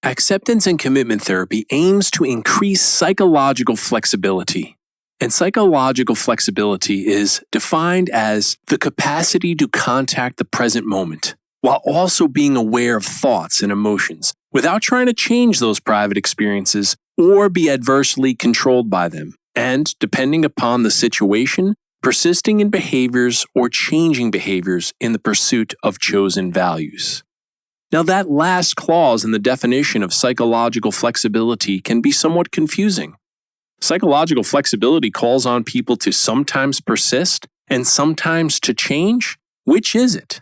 Acceptance and commitment therapy aims to increase psychological flexibility. And psychological flexibility is defined as the capacity to contact the present moment, while also being aware of thoughts and emotions, without trying to change those private experiences or be adversely controlled by them, and, depending upon the situation, persisting in behaviors or changing behaviors in the pursuit of chosen values. Now, that last clause in the definition of psychological flexibility can be somewhat confusing. Psychological flexibility calls on people to sometimes persist and sometimes to change. Which is it?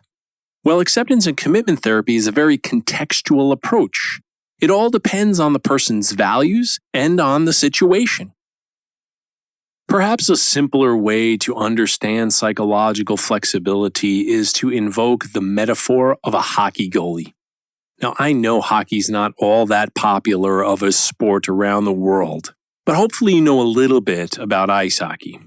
Well, acceptance and commitment therapy is a very contextual approach. It all depends on the person's values and on the situation. Perhaps a simpler way to understand psychological flexibility is to invoke the metaphor of a hockey goalie. Now, I know hockey's not all that popular of a sport around the world, but hopefully you know a little bit about ice hockey.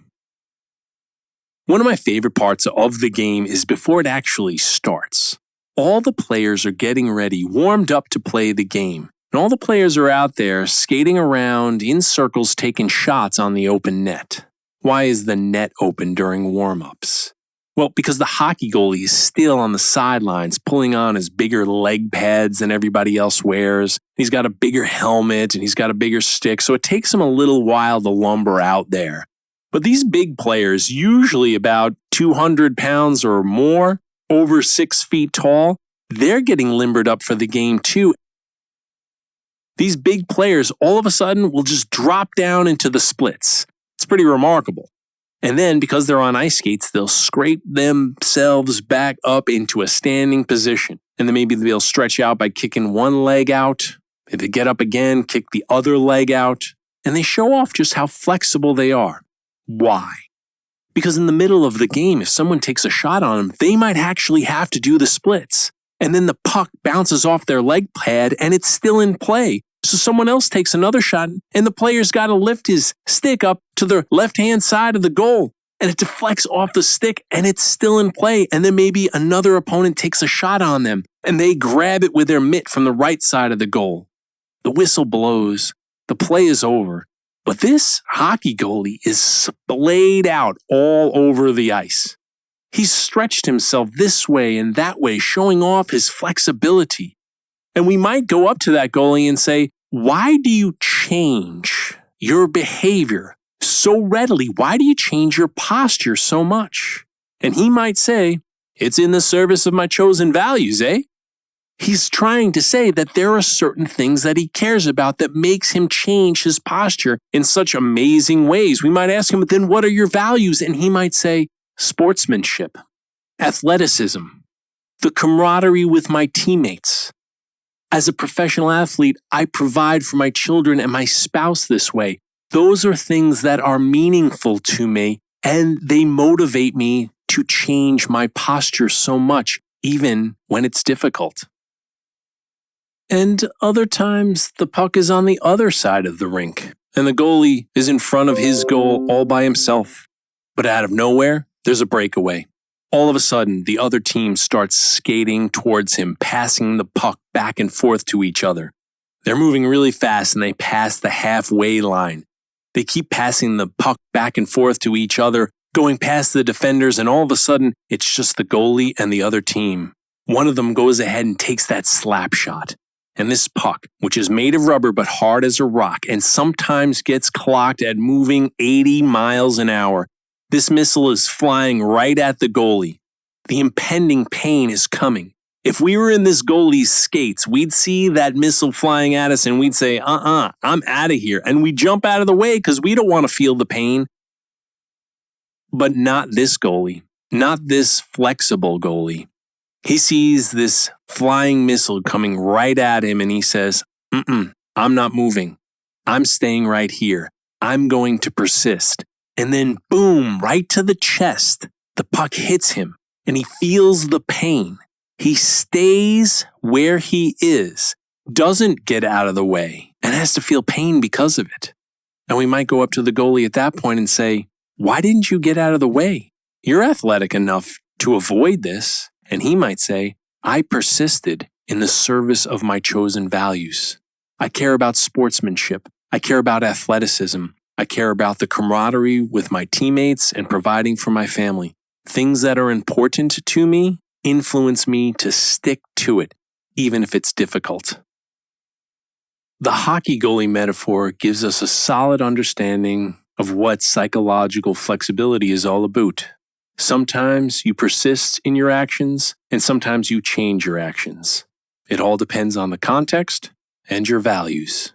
One of my favorite parts of the game is before it actually starts. All the players are getting ready, warmed up to play the game, and all the players are out there skating around in circles taking shots on the open net. Why is the net open during warm-ups? Well, because the hockey goalie is still on the sidelines pulling on his bigger leg pads than everybody else wears. He's got a bigger helmet and he's got a bigger stick, so it takes him a little while to lumber out there. But these big players, usually about 200 pounds or more, over 6 feet tall, they're getting limbered up for the game too. These big players all of a sudden will just drop down into the splits. It's pretty remarkable. And then, because they're on ice skates, they'll scrape themselves back up into a standing position. And then maybe they'll stretch out by kicking one leg out. If they get up again, kick the other leg out. And they show off just how flexible they are. Why? Because in the middle of the game, if someone takes a shot on them, they might actually have to do the splits. And then the puck bounces off their leg pad and it's still in play. So someone else takes another shot and the player's got to lift his stick up to the left-hand side of the goal. And it deflects off the stick and it's still in play. And then maybe another opponent takes a shot on them and they grab it with their mitt from the right side of the goal. The whistle blows. The play is over. But this hockey goalie is splayed out all over the ice. He's stretched himself this way and that way, showing off his flexibility. And we might go up to that goalie and say, why do you change your behavior so readily? Why do you change your posture so much? And he might say, it's in the service of my chosen values, eh? He's trying to say that there are certain things that he cares about that makes him change his posture in such amazing ways. We might ask him, but then what are your values? And he might say, sportsmanship, athleticism, the camaraderie with my teammates. As a professional athlete, I provide for my children and my spouse this way. Those are things that are meaningful to me, and they motivate me to change my posture so much, even when it's difficult. And other times, the puck is on the other side of the rink, and the goalie is in front of his goal all by himself. But out of nowhere, there's a breakaway. All of a sudden, the other team starts skating towards him, passing the puck back and forth to each other. They're moving really fast and they pass the halfway line. They keep passing the puck back and forth to each other, going past the defenders, and all of a sudden, it's just the goalie and the other team. One of them goes ahead and takes that slap shot. And this puck, which is made of rubber but hard as a rock and sometimes gets clocked at moving 80 miles an hour, this missile is flying right at the goalie. The impending pain is coming. If we were in this goalie's skates, we'd see that missile flying at us and we'd say, I'm out of here. And we jump out of the way because we don't want to feel the pain. But not this goalie, not this flexible goalie. He sees this flying missile coming right at him and he says, I'm not moving. I'm staying right here. I'm going to persist. And then boom, right to the chest, the puck hits him and he feels the pain. He stays where he is, doesn't get out of the way, and has to feel pain because of it. And we might go up to the goalie at that point and say, why didn't you get out of the way? You're athletic enough to avoid this. And he might say, I persisted in the service of my chosen values. I care about sportsmanship. I care about athleticism. I care about the camaraderie with my teammates and providing for my family. Things that are important to me influence me to stick to it, even if it's difficult. The hockey goalie metaphor gives us a solid understanding of what psychological flexibility is all about. Sometimes you persist in your actions, and sometimes you change your actions. It all depends on the context and your values.